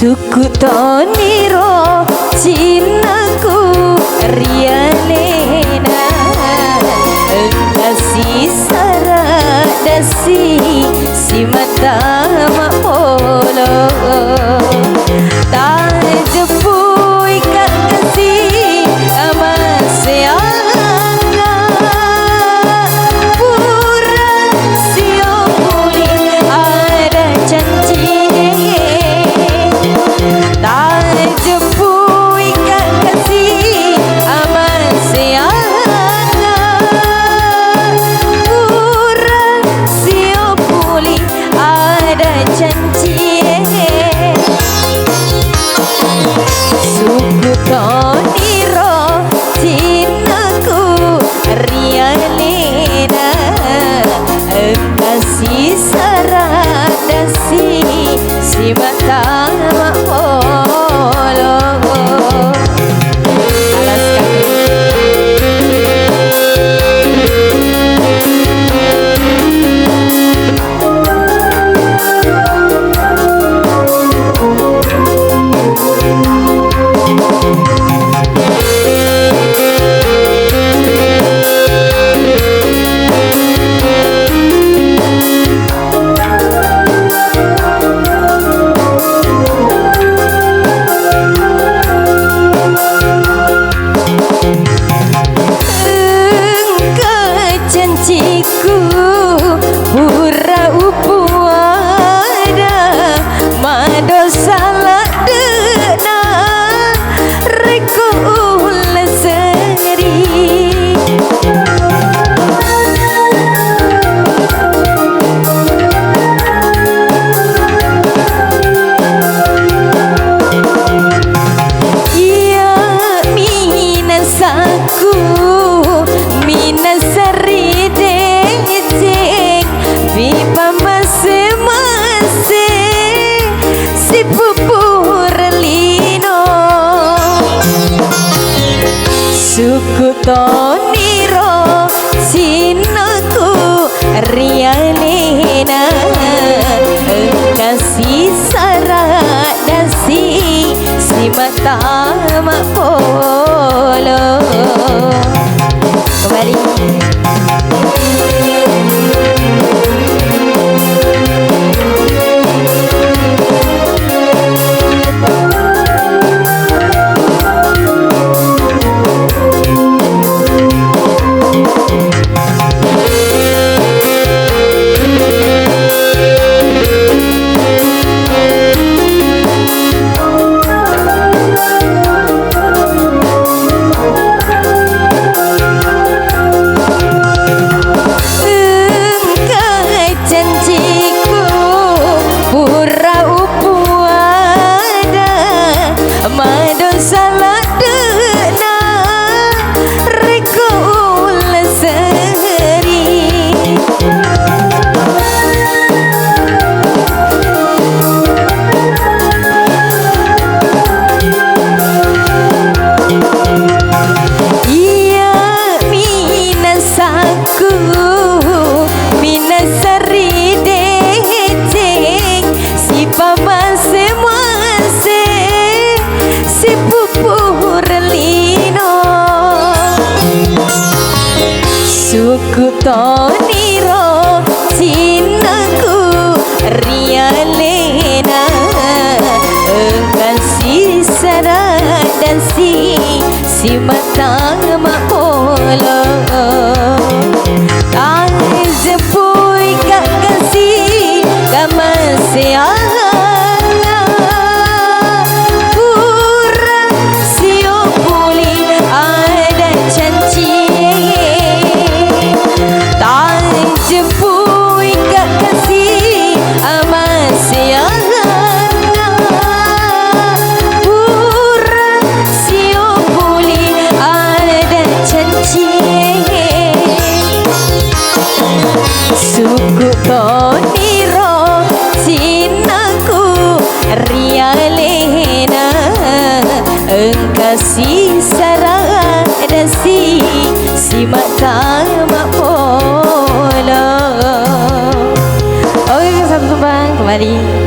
suku toniro cinaku rialena engkasi saradasi si mata mapolo tak jepui kasih amaseanga pura sio puli ada janji tak jepui kasih amaseanga pura sio puli ada janji suku toniro cinaku rialena engkasi saradasi si mata mapolo suku toniro cinaku rialena engkasi saradasi si mata mapolo kembali suku toniro cinaku rialena engkasi saradasi si mata mapolo tak jepui kasih kamaseanga pura sio puli ada janji jepui kasih amaseanga pura sio puli ada janji suku toniro cinaku rialena engkasi saradasi si mata mapolo. Oke, sampai jumpa kembali.